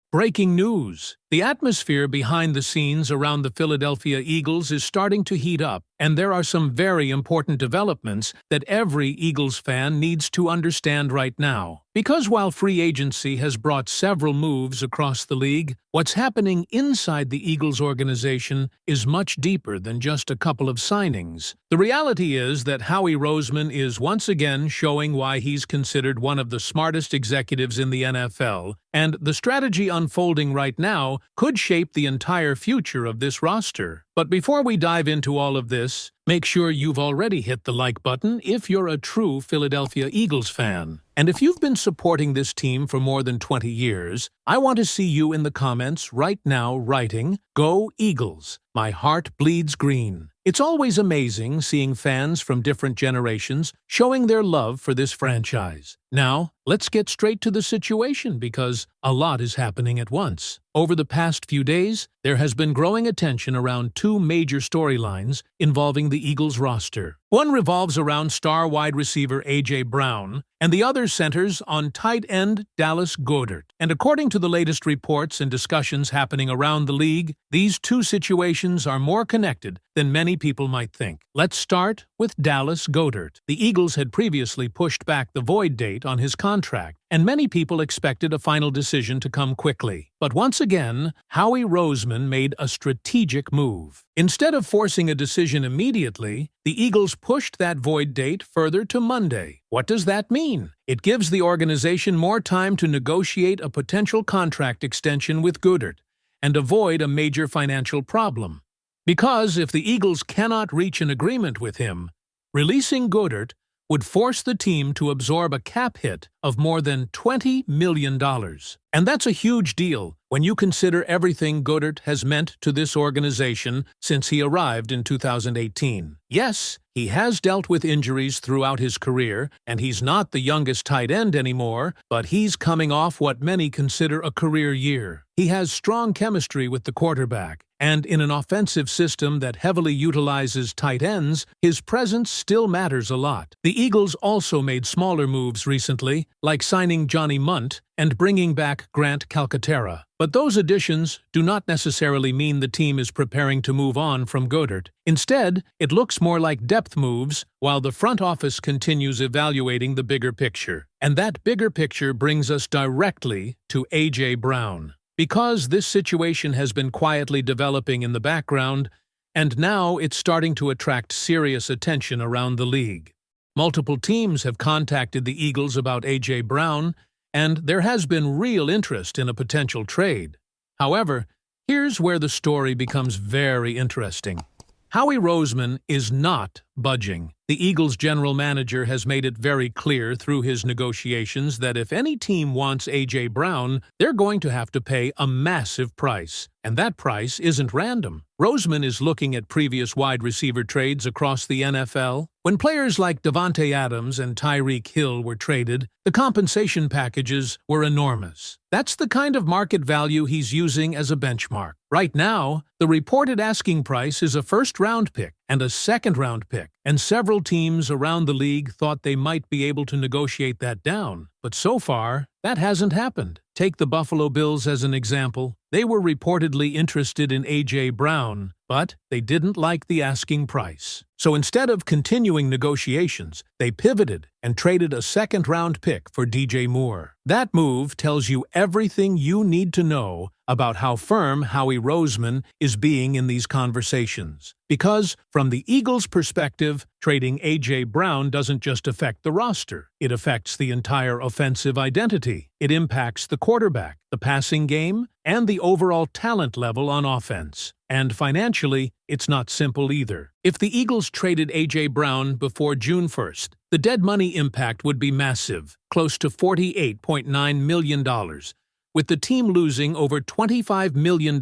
Breaking news! The atmosphere behind the scenes around the Philadelphia Eagles is starting to heat up, and there are some very important developments that every Eagles fan needs to understand right now. Because while free agency has brought several moves across the league, what's happening inside the Eagles organization is much deeper than just a couple of signings. The reality is that Howie Roseman is once again showing why he's considered one of the smartest executives in the NFL, and the strategy unfolding right now could shape the entire future of this roster. But before we dive into all of this, make sure you've already hit the like button if you're a true Philadelphia Eagles fan. And if you've been supporting this team for more than 20 years, I want to see you in the comments right now writing, "Go Eagles! My heart bleeds green." It's always amazing seeing fans from different generations showing their love for this franchise. Now, let's get straight to the situation because a lot is happening at once. Over the past few days, there has been growing attention around two major storylines involving the Eagles roster. One revolves around star wide receiver A.J. Brown, and the other centers on tight end Dallas Goedert. And according to the latest reports and discussions happening around the league, these two situations are more connected than many people might think. Let's start with Dallas Goedert. The Eagles had previously pushed back the void date on his contract, and many people expected a final decision to come quickly. But once again, Howie Roseman made a strategic move. Instead of forcing a decision immediately, the Eagles pushed that void date further to Monday. What does that mean? It gives the organization more time to negotiate a potential contract extension with Goedert and avoid a major financial problem. Because if the Eagles cannot reach an agreement with him, releasing Goedert would force the team to absorb a cap hit of more than $20 million. And that's a huge deal when you consider everything Goedert has meant to this organization since he arrived in 2018. Yes, he has dealt with injuries throughout his career, and he's not the youngest tight end anymore, but he's coming off what many consider a career year. He has strong chemistry with the quarterback, and in an offensive system that heavily utilizes tight ends, his presence still matters a lot. The Eagles also made smaller moves recently, like signing Johnny Munt and bringing back Grant Calcaterra. But those additions do not necessarily mean the team is preparing to move on from Goedert. Instead, it looks more like depth moves while the front office continues evaluating the bigger picture. And that bigger picture brings us directly to A.J. Brown. Because this situation has been quietly developing in the background, and now it's starting to attract serious attention around the league. Multiple teams have contacted the Eagles about A.J. Brown, and there has been real interest in a potential trade. However, here's where the story becomes very interesting. Howie Roseman is not budging. The Eagles' general manager has made it very clear through his negotiations that if any team wants A.J. Brown, they're going to have to pay a massive price. And that price isn't random. Roseman is looking at previous wide receiver trades across the NFL. When players like DeVonta Adams and Tyreek Hill were traded, the compensation packages were enormous. That's the kind of market value he's using as a benchmark. Right now, the reported asking price is a first-round pick and a second-round pick, and several teams around the league thought they might be able to negotiate that down. But so far, that hasn't happened. Take the Buffalo Bills as an example. They were reportedly interested in A.J. Brown, but they didn't like the asking price. So instead of continuing negotiations, they pivoted and traded a second-round pick for DJ Moore. That move tells you everything you need to know about how firm Howie Roseman is being in these conversations. Because, from the Eagles' perspective, trading A.J. Brown doesn't just affect the roster. It affects the entire offensive identity. It impacts the quarterback, the passing game, and the overall talent level on offense. And financially, it's not simple either. If the Eagles traded A.J. Brown before June 1st, the dead money impact would be massive, close to $48.9 million, with the team losing over $25 million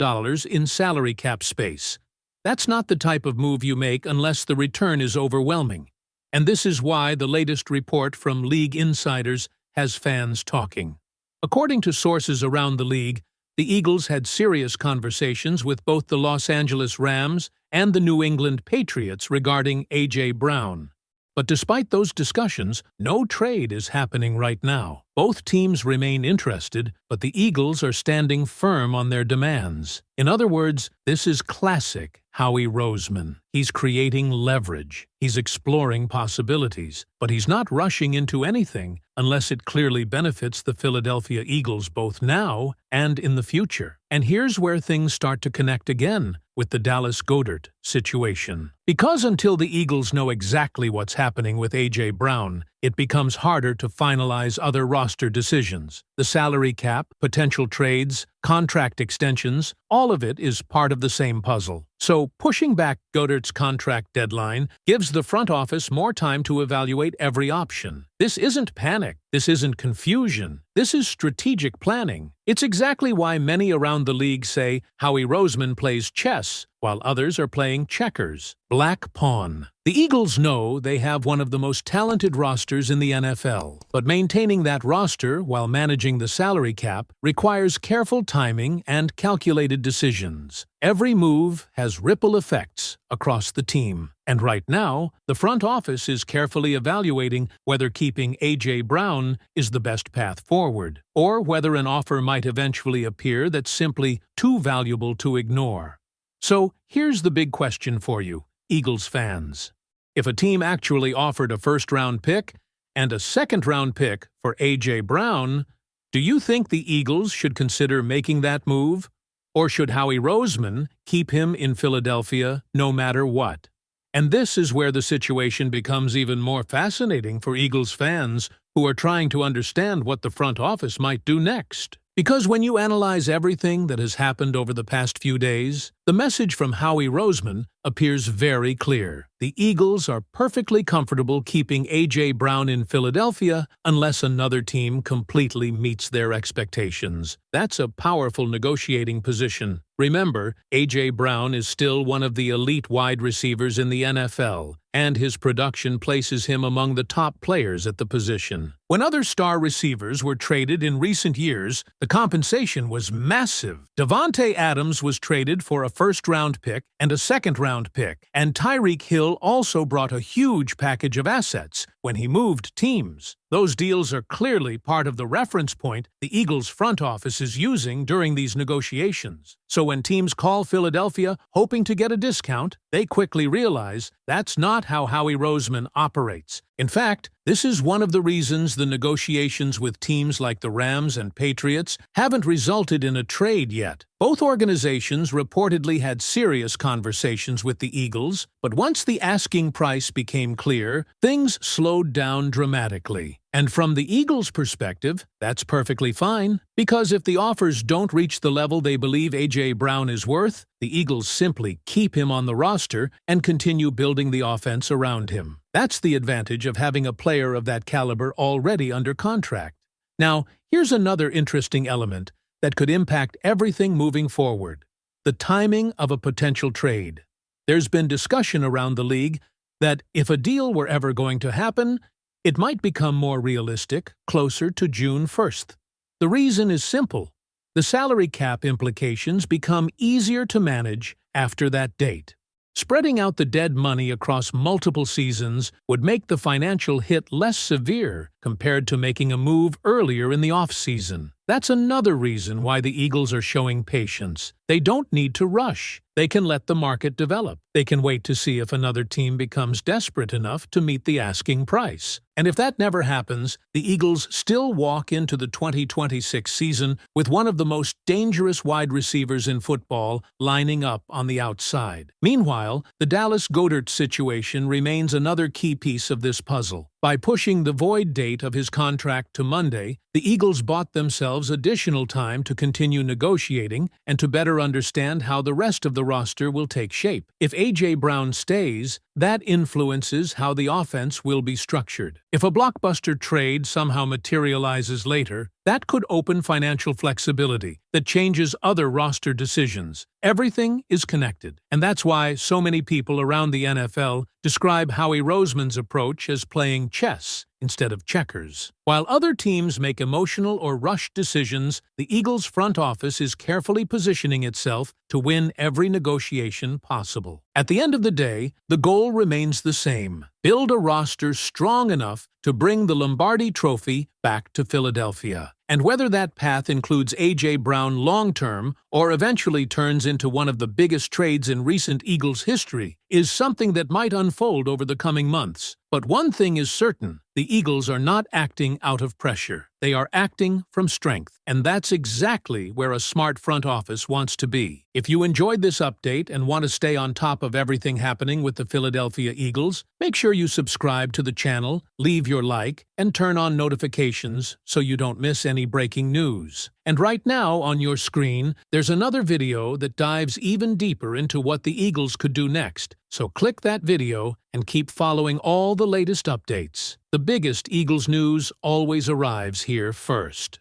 in salary cap space. That's not the type of move you make unless the return is overwhelming. And this is why the latest report from league insiders has fans talking. According to sources around the league, the Eagles had serious conversations with both the Los Angeles Rams and the New England Patriots regarding A.J. Brown. But despite those discussions, no trade is happening right now. Both teams remain interested, but the Eagles are standing firm on their demands. In other words, this is classic Howie Roseman. He's creating leverage. He's exploring possibilities, but he's not rushing into anything unless it clearly benefits the Philadelphia Eagles both now and in the future. And here's where things start to connect again with the Dallas Goedert situation. Because until the Eagles know exactly what's happening with A.J. Brown, it becomes harder to finalize other roster decisions. The salary cap, potential trades, contract extensions, all of it is part of the same puzzle. So, pushing back Goedert's contract deadline gives the front office more time to evaluate every option. This isn't panic. This isn't confusion. This is strategic planning. It's exactly why many around the league say Howie Roseman plays chess, while others are playing checkers. Black pawn. The Eagles know they have one of the most talented rosters in the NFL, but maintaining that roster while managing the salary cap requires careful timing and calculated decisions. Every move has ripple effects across the team. And right now, the front office is carefully evaluating whether keeping A.J. Brown is the best path forward, or whether an offer might eventually appear that's simply too valuable to ignore. So, here's the big question for you, Eagles fans. If a team actually offered a first-round pick and a second-round pick for A.J. Brown, do you think the Eagles should consider making that move? Or should Howie Roseman keep him in Philadelphia no matter what? And this is where the situation becomes even more fascinating for Eagles fans who are trying to understand what the front office might do next. Because when you analyze everything that has happened over the past few days, the message from Howie Roseman appears very clear. The Eagles are perfectly comfortable keeping A.J. Brown in Philadelphia unless another team completely meets their expectations. That's a powerful negotiating position. Remember, A.J. Brown is still one of the elite wide receivers in the NFL, and his production places him among the top players at the position. When other star receivers were traded in recent years, the compensation was massive. DeVonta Adams was traded for a first-round pick and a second-round pick, and Tyreek Hill also brought a huge package of assets when he moved teams. Those deals are clearly part of the reference point the Eagles front office is using during these negotiations. So when teams call Philadelphia hoping to get a discount, they quickly realize that's not how Howie Roseman operates. In fact, this is one of the reasons the negotiations with teams like the Rams and Patriots haven't resulted in a trade yet. Both organizations reportedly had serious conversations with the Eagles, but once the asking price became clear, things slowed down dramatically. And from the Eagles' perspective, that's perfectly fine, because if the offers don't reach the level they believe A.J. Brown is worth, the Eagles simply keep him on the roster and continue building the offense around him. That's the advantage of having a player of that caliber already under contract. Now, here's another interesting element that could impact everything moving forward: the timing of a potential trade. There's been discussion around the league that if a deal were ever going to happen, it might become more realistic closer to June 1st. The reason is simple. The salary cap implications become easier to manage after that date. Spreading out the dead money across multiple seasons would make the financial hit less severe compared to making a move earlier in the offseason. That's another reason why the Eagles are showing patience. They don't need to rush. They can let the market develop. They can wait to see if another team becomes desperate enough to meet the asking price. And if that never happens, the Eagles still walk into the 2026 season with one of the most dangerous wide receivers in football lining up on the outside. Meanwhile, the Dallas Goedert situation remains another key piece of this puzzle. By pushing the void date of his contract to Monday, the Eagles bought themselves additional time to continue negotiating and to better understand how the rest of the roster will take shape. If A.J. Brown stays, that influences how the offense will be structured. If a blockbuster trade somehow materializes later, that could open financial flexibility that changes other roster decisions. Everything is connected, and that's why so many people around the NFL describe Howie Roseman's approach as playing chess instead of checkers. While other teams make emotional or rushed decisions, the Eagles' front office is carefully positioning itself to win every negotiation possible. At the end of the day, the goal remains the same. Build a roster strong enough to bring the Lombardi Trophy back to Philadelphia. And whether that path includes A.J. Brown long-term or eventually turns into one of the biggest trades in recent Eagles history is something that might unfold over the coming months. But one thing is certain, the Eagles are not acting out of pressure. They are acting from strength, and that's exactly where a smart front office wants to be. If you enjoyed this update and want to stay on top of everything happening with the Philadelphia Eagles, make sure you subscribe to the channel, leave your like, and turn on notifications so you don't miss any breaking news. And right now on your screen, there's another video that dives even deeper into what the Eagles could do next. So click that video and keep following all the latest updates. The biggest Eagles news always arrives here first.